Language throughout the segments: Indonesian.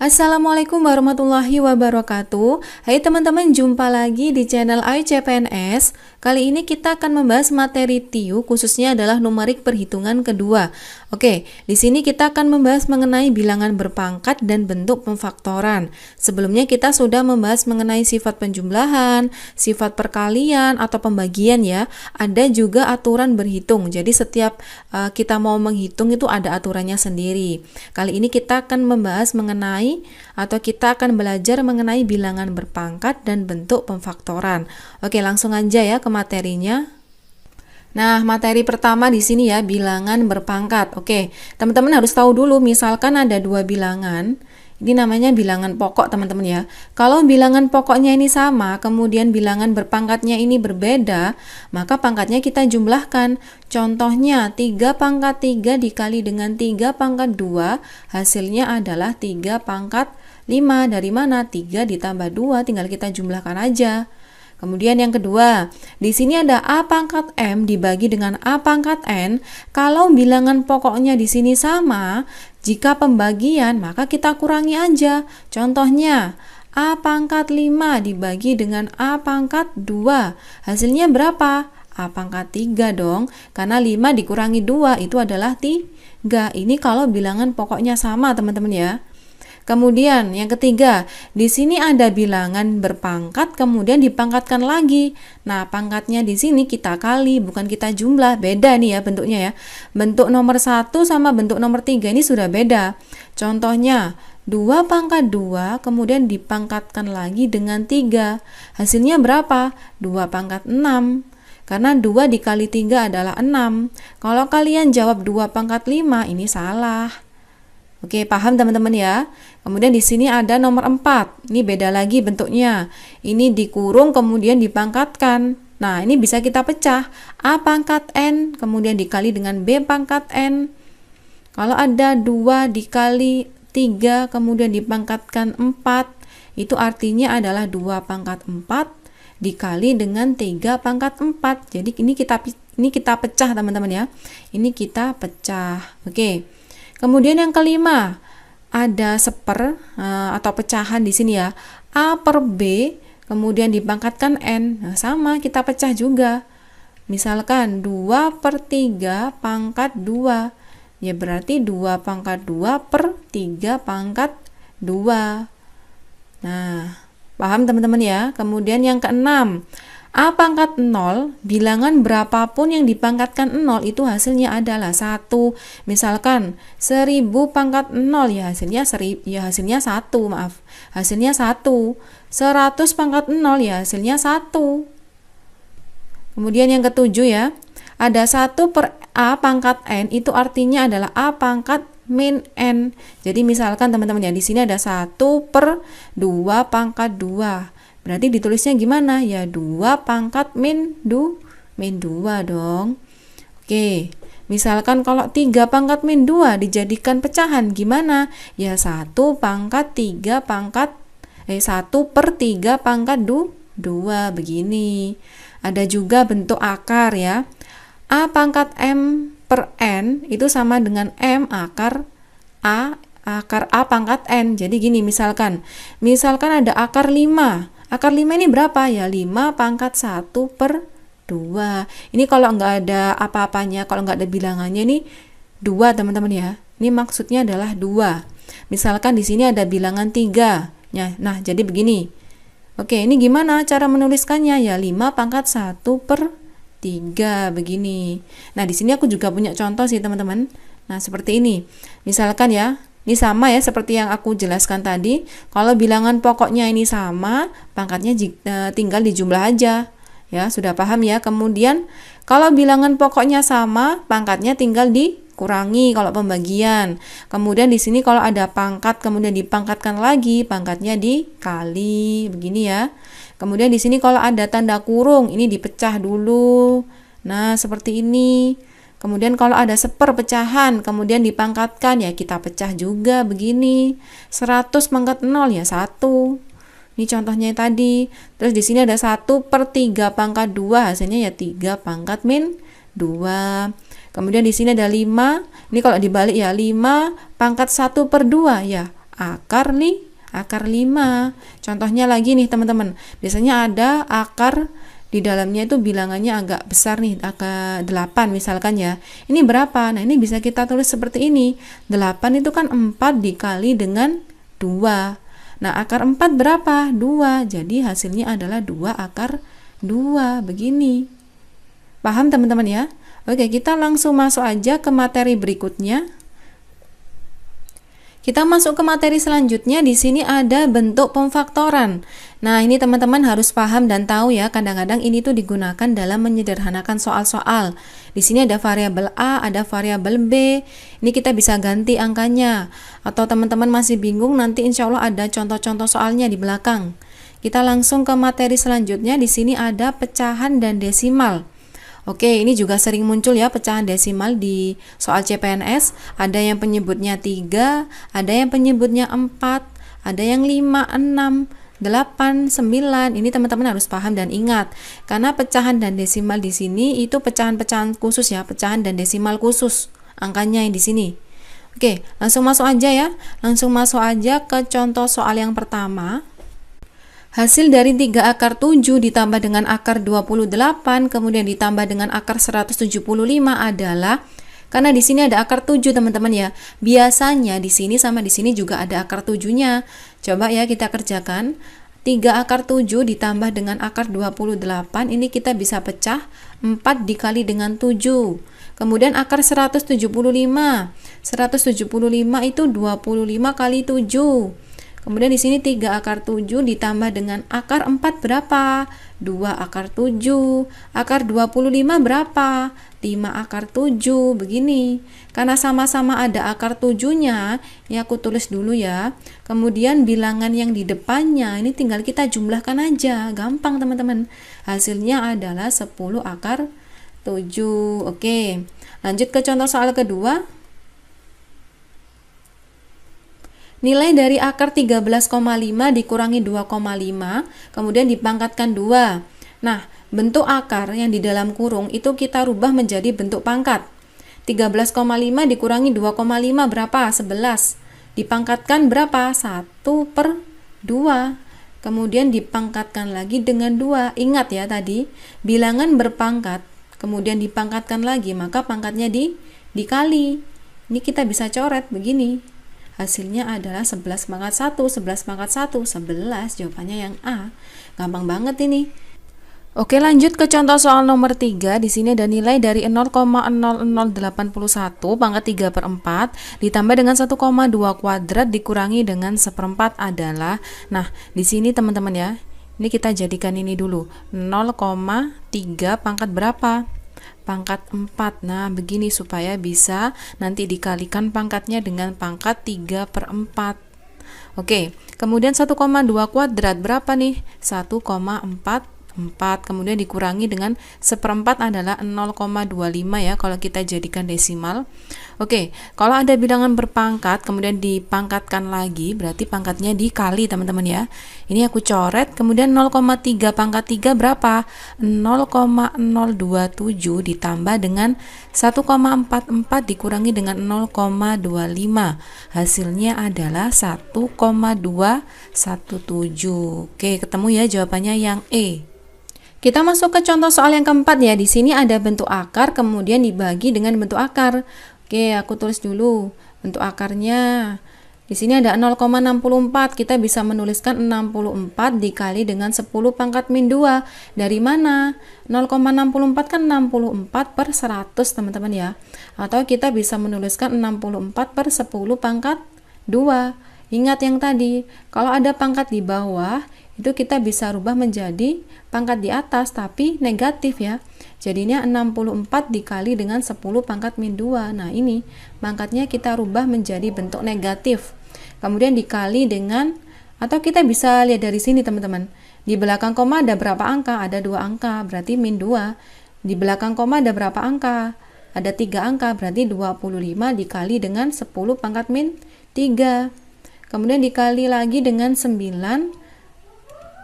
Assalamualaikum warahmatullahi wabarakatuh. Hai teman-teman, jumpa lagi di channel AICPNS. Kali ini kita akan membahas materi TIU, khususnya adalah numerik perhitungan kedua. Oke, di sini kita akan membahas mengenai bilangan berpangkat dan bentuk pemfaktoran. Sebelumnya kita sudah membahas mengenai sifat penjumlahan, sifat perkalian atau pembagian ya. Ada juga aturan berhitung. Jadi setiap kita mau menghitung itu ada aturannya sendiri. Kali ini kita akan membahas mengenai atau kita akan belajar mengenai bilangan berpangkat dan bentuk pemfaktoran. Oke, langsung aja ya ke materinya. Nah, materi pertama di sini ya, bilangan berpangkat. Oke, teman-teman harus tahu dulu, misalkan ada dua bilangan, ini namanya bilangan pokok teman-teman ya. Kalau bilangan pokoknya ini sama, kemudian bilangan berpangkatnya ini berbeda, maka pangkatnya kita jumlahkan. Contohnya 3 pangkat 3 dikali dengan 3 pangkat 2, hasilnya adalah 3 pangkat 5. Dari mana? 3 ditambah 2, tinggal kita jumlahkan aja. Kemudian yang kedua, di sini ada A pangkat M dibagi dengan A pangkat N. Kalau bilangan pokoknya di sini sama, jika pembagian maka kita kurangi aja. Contohnya, A pangkat 5 dibagi dengan A pangkat 2. Hasilnya berapa? A pangkat 3 dong, karena 5 dikurangi 2 itu adalah 3. Ini kalau bilangan pokoknya sama teman-teman ya. Kemudian yang ketiga, di sini ada bilangan berpangkat kemudian dipangkatkan lagi. Nah, pangkatnya di sini kita kali, bukan kita jumlah. Beda nih ya bentuknya ya. Bentuk nomor 1 sama bentuk nomor 3 ini sudah beda. Contohnya 2 pangkat 2 kemudian dipangkatkan lagi dengan 3. Hasilnya berapa? 2 pangkat 6. Karena 2 dikali 3 adalah 6. Kalau kalian jawab 2 pangkat 5, ini salah. Oke, paham teman-teman ya. Kemudian di sini ada nomor 4. Ini beda lagi bentuknya. Ini dikurung kemudian dipangkatkan. Nah, ini bisa kita pecah. A pangkat N kemudian dikali dengan B pangkat N. Kalau ada 2 dikali 3 kemudian dipangkatkan 4, itu artinya adalah 2 pangkat 4 dikali dengan 3 pangkat 4. Jadi ini kita pecah teman-teman ya. Ini kita pecah. Oke. Kemudian yang kelima, ada seper atau pecahan di sini ya. A per B, kemudian dipangkatkan N. Nah, sama, kita pecah juga. Misalkan 2 per 3 pangkat 2. Ya berarti 2 pangkat 2 per 3 pangkat 2. Nah, paham teman-teman ya? Kemudian yang keenam, A pangkat 0, bilangan berapapun yang dipangkatkan 0 itu hasilnya adalah 1. Misalkan 1000 pangkat 0 ya hasilnya 1, maaf. Hasilnya 1. 100 pangkat 0 ya hasilnya 1. Kemudian yang ketujuh ya, ada 1 per A pangkat N, itu artinya adalah A pangkat min N. Jadi misalkan teman-teman ya, di sini ada 1 per 2 pangkat 2. Berarti ditulisnya gimana? Ya 2 pangkat min 2 dong. Oke, misalkan kalau 3 pangkat min 2 dijadikan pecahan gimana? Ya 1 pangkat 3 pangkat 1 per 3 pangkat 2 begini. Ada juga bentuk akar ya. A pangkat M per N itu sama dengan M akar A pangkat N. Jadi gini, misalkan ada akar 5. Akar 5 ini berapa? Ya 5 pangkat 1 per 2. Ini kalau nggak ada apa-apanya, kalau nggak ada bilangannya ini 2 teman-teman ya. Ini maksudnya adalah 2. Misalkan di sini ada bilangan 3. Nah, jadi begini. Oke, ini gimana cara menuliskannya? Ya 5 pangkat 1 per 3 begini. Nah, di sini aku juga punya contoh sih teman-teman. Nah, seperti ini. Misalkan ya, ini sama ya seperti yang aku jelaskan tadi. Kalau bilangan pokoknya ini sama, pangkatnya tinggal dijumlah aja. Ya, sudah paham ya. Kemudian kalau bilangan pokoknya sama, pangkatnya tinggal dikurangi kalau pembagian. Kemudian di sini kalau ada pangkat kemudian dipangkatkan lagi, pangkatnya dikali. Begini ya. Kemudian di sini kalau ada tanda kurung, ini dipecah dulu. Nah, seperti ini. Kemudian kalau ada seper pecahan, kemudian dipangkatkan, ya kita pecah juga begini. 100 pangkat 0 ya 1. Ini contohnya tadi. Terus di sini ada 1 per 3 pangkat 2, hasilnya ya 3 pangkat min 2. Kemudian di sini ada 5. Ini kalau dibalik ya 5 pangkat 1 per 2 ya akar 5. Contohnya lagi nih teman-teman, biasanya ada akar di dalamnya itu bilangannya agak besar nih, akar 8 misalkan ya. Ini berapa? Nah, ini bisa kita tulis seperti ini. 8 itu kan 4 dikali dengan 2. Nah, akar 4 berapa? 2. Jadi hasilnya adalah 2 akar 2. Begini. Paham teman-teman ya? Oke, kita langsung masuk aja ke materi berikutnya. Kita masuk ke materi selanjutnya. Di sini ada bentuk pemfaktoran. Nah, ini teman-teman harus paham dan tahu ya, kadang-kadang ini tuh digunakan dalam menyederhanakan soal-soal. Di sini ada variabel A, ada variabel B. Ini kita bisa ganti angkanya. Atau teman-teman masih bingung, nanti insya Allah ada contoh-contoh soalnya di belakang. Kita langsung ke materi selanjutnya. Di sini ada pecahan dan desimal. Oke, ini juga sering muncul ya pecahan desimal di soal CPNS. Ada yang penyebutnya 3, ada yang penyebutnya 4, ada yang 5, 6, 8, 9. Ini teman-teman harus paham dan ingat. Karena pecahan dan desimal di sini itu pecahan-pecahan khusus ya, pecahan dan desimal khusus. Angkanya yang di sini. Oke, langsung masuk aja ya. Langsung masuk aja ke contoh soal yang pertama. Hasil dari 3 akar 7 ditambah dengan akar 28 kemudian ditambah dengan akar 175 adalah, karena di sini ada akar 7 teman-teman ya. Biasanya di sini sama di sini juga ada akar 7-nya. Coba ya kita kerjakan. 3 akar 7 ditambah dengan akar 28 ini kita bisa pecah 4 dikali dengan 7. Kemudian akar 175. 175 itu 25 kali 7. Kemudian di sini 3 akar 7 ditambah dengan akar 4 berapa? 2 akar 7. Akar 25 berapa? 5 akar 7. Begini. Karena sama-sama ada akar 7-nya, ya aku tulis dulu ya. Kemudian bilangan yang di depannya ini tinggal kita jumlahkan aja. Gampang teman-teman. Hasilnya adalah 10 akar 7. Oke. Lanjut ke contoh soal kedua. Nilai dari akar 13,5 dikurangi 2,5, kemudian dipangkatkan 2. Nah, bentuk akar yang di dalam kurung itu kita rubah menjadi bentuk pangkat. 13,5 dikurangi 2,5 berapa? 11. Dipangkatkan berapa? 1/2. Kemudian dipangkatkan lagi dengan 2. Ingat ya tadi, bilangan berpangkat, kemudian dipangkatkan lagi, maka pangkatnya dikali. Ini kita bisa coret begini. Hasilnya adalah 11 pangkat 1, 11 pangkat 1, 11. Jawabannya yang A. Gampang banget ini. Oke, lanjut ke contoh soal nomor 3. Di sini ada nilai dari 0,0081 pangkat 3/4 ditambah dengan 1,2 kuadrat dikurangi dengan 1/4 adalah. Nah, di sini teman-teman ya. Ini kita jadikan ini dulu. 0,3 pangkat berapa? Pangkat 4. Nah, begini supaya bisa nanti dikalikan pangkatnya dengan pangkat 3/4. Oke, kemudian 1,2 kuadrat berapa nih? 1,44. Kemudian dikurangi dengan 1/4 adalah 0,25 ya kalau kita jadikan desimal. Oke, kalau ada bilangan berpangkat kemudian dipangkatkan lagi berarti pangkatnya dikali teman-teman ya. Ini aku coret, kemudian 0,3 pangkat 3 berapa? 0,027 ditambah dengan 1,44 dikurangi dengan 0,25. Hasilnya adalah 1,217. Oke, ketemu ya jawabannya yang E. Kita masuk ke contoh soal yang keempat ya. Di sini ada bentuk akar kemudian dibagi dengan bentuk akar. Oke, aku tulis dulu bentuk akarnya. Di sini ada 0,64. Kita bisa menuliskan 64 dikali dengan 10 pangkat min 2. Dari mana? 0,64 kan 64 per 100 teman-teman ya. Atau kita bisa menuliskan 64 per 10 pangkat 2. Ingat yang tadi, kalau ada pangkat di bawah, itu kita bisa rubah menjadi pangkat di atas, tapi negatif ya. Jadinya 64 dikali dengan 10 pangkat min 2. Nah ini, pangkatnya kita rubah menjadi bentuk negatif. Kemudian dikali dengan, atau kita bisa lihat dari sini teman-teman. Di belakang koma ada berapa angka? Ada 2 angka, berarti min 2. Di belakang koma ada berapa angka? Ada 3 angka, berarti 25 dikali dengan 10 pangkat min 3. Kemudian dikali lagi dengan 9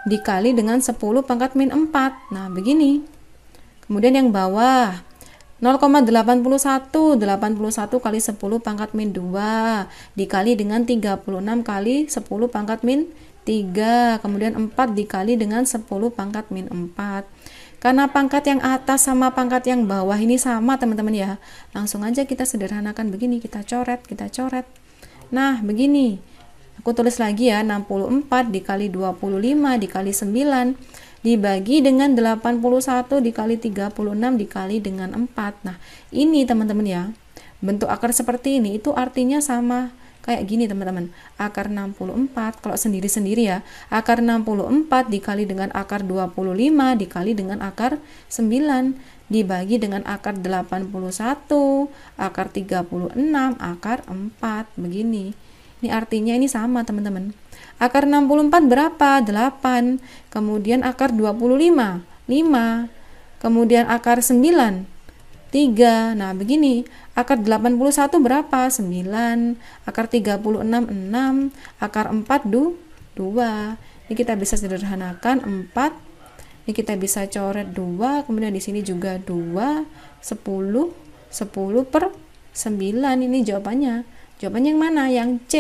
dikali dengan 10 pangkat min 4. Nah, begini. Kemudian yang bawah 0,81 kali 10 pangkat min 2 dikali dengan 36 kali 10 pangkat min 3, kemudian 4 dikali dengan 10 pangkat min 4. Karena pangkat yang atas sama pangkat yang bawah ini sama teman-teman ya, langsung aja kita sederhanakan begini, kita coret. Nah begini, aku tulis lagi ya, 64 dikali 25 dikali 9 dibagi dengan 81 dikali 36 dikali dengan 4. Nah ini teman-teman ya, bentuk akar seperti ini itu artinya sama kayak gini teman-teman. Akar 64 kalau sendiri-sendiri ya, akar 64 dikali dengan akar 25 dikali dengan akar 9 dibagi dengan akar 81, akar 36, akar 4 begini. Ini artinya ini sama teman-teman. Akar 64 berapa? 8. Kemudian akar 25, 5. Kemudian akar 9, 3. Nah, begini. Akar 81 berapa? 9. Akar 36, 6. Akar 4, 2. Ini kita bisa sederhanakan 4. Ini kita bisa coret 2. Kemudian di sini juga 2. 10. 10 per 9. Ini jawabannya. Jawabannya yang mana? Yang C.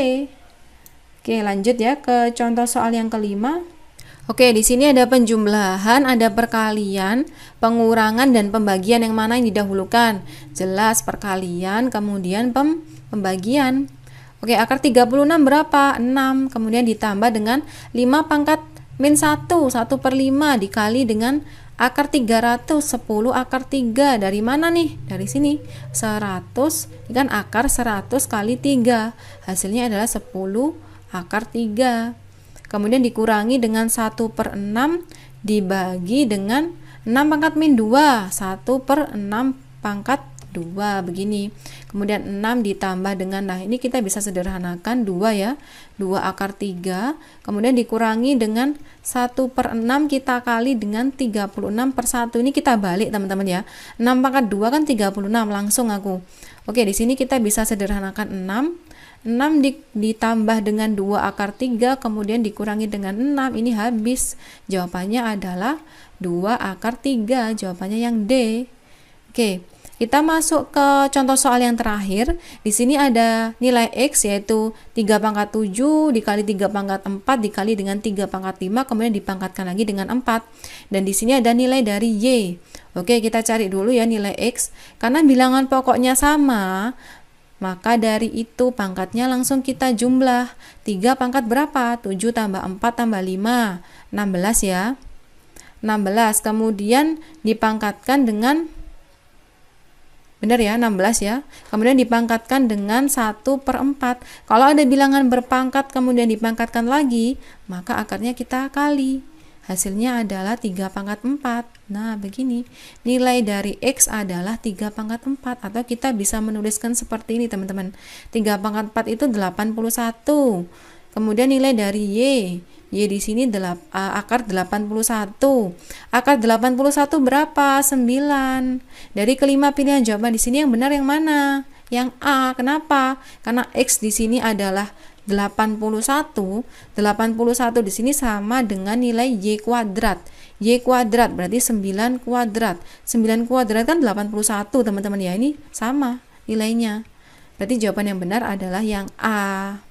Oke, lanjut ya ke contoh soal yang kelima. Oke, di sini ada penjumlahan, ada perkalian, pengurangan, dan pembagian. Yang mana yang didahulukan? Jelas perkalian, kemudian pembagian. Oke, akar 36 berapa? 6. Kemudian ditambah dengan 5 pangkat min 1, 1 per 5 dikali dengan akar 300, 10 akar 3. Dari mana nih? Dari sini. 100, ini kan akar 100 kali 3. Hasilnya adalah 10 akar 3. Kemudian dikurangi dengan 1 per 6 dibagi dengan 6 pangkat min 2, 1 per 6 pangkat 2 begini. Kemudian 6 ditambah dengan, nah ini kita bisa sederhanakan 2 ya, 2 akar 3. Kemudian dikurangi dengan 1 per 6 kita kali dengan 36 per 1. Ini kita balik teman-teman ya, 6 pangkat 2 kan 36, langsung aku. Oke, di sini kita bisa sederhanakan 6 ditambah dengan 2 akar 3 kemudian dikurangi dengan 6, ini habis. Jawabannya adalah 2 akar 3, jawabannya yang D. Oke, kita masuk ke contoh soal yang terakhir. Di sini ada nilai X yaitu 3 pangkat 7 dikali 3 pangkat 4 dikali dengan 3 pangkat 5 kemudian dipangkatkan lagi dengan 4. Dan di sini ada nilai dari Y. Oke, kita cari dulu ya nilai X. Karena bilangan pokoknya sama, maka dari itu pangkatnya langsung kita jumlah. 3 pangkat berapa? 7 tambah 4 tambah 5, 16 ya. 16, kemudian dipangkatkan dengan, benar ya, 16 ya. Kemudian dipangkatkan dengan 1 per 4. Kalau ada bilangan berpangkat kemudian dipangkatkan lagi, maka akarnya kita kali. Hasilnya adalah 3 pangkat 4. Nah, begini. Nilai dari X adalah 3 pangkat 4. Atau kita bisa menuliskan seperti ini, teman-teman. 3 pangkat 4 itu 81. Kemudian nilai dari Y. Y di sini akar 81. Akar 81 berapa? 9. Dari kelima pilihan jawaban di sini yang benar yang mana? Yang A. Kenapa? Karena X di sini adalah 81. 81 di sini sama dengan nilai Y kuadrat. Y kuadrat berarti 9 kuadrat. 9 kuadrat kan 81, teman-teman ya. Ini sama nilainya. Berarti jawaban yang benar adalah yang A.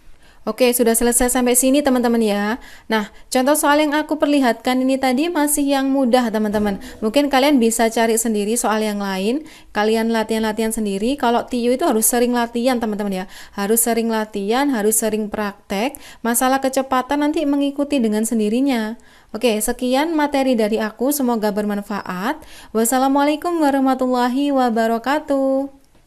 Oke, sudah selesai sampai sini teman-teman ya. Nah, contoh soal yang aku perlihatkan ini tadi masih yang mudah teman-teman. Mungkin kalian bisa cari sendiri soal yang lain. Kalian latihan-latihan sendiri. Kalau TIU itu harus sering latihan teman-teman ya. Harus sering latihan, harus sering praktek. Masalah kecepatan nanti mengikuti dengan sendirinya. Oke, sekian materi dari aku. Semoga bermanfaat. Wassalamualaikum warahmatullahi wabarakatuh.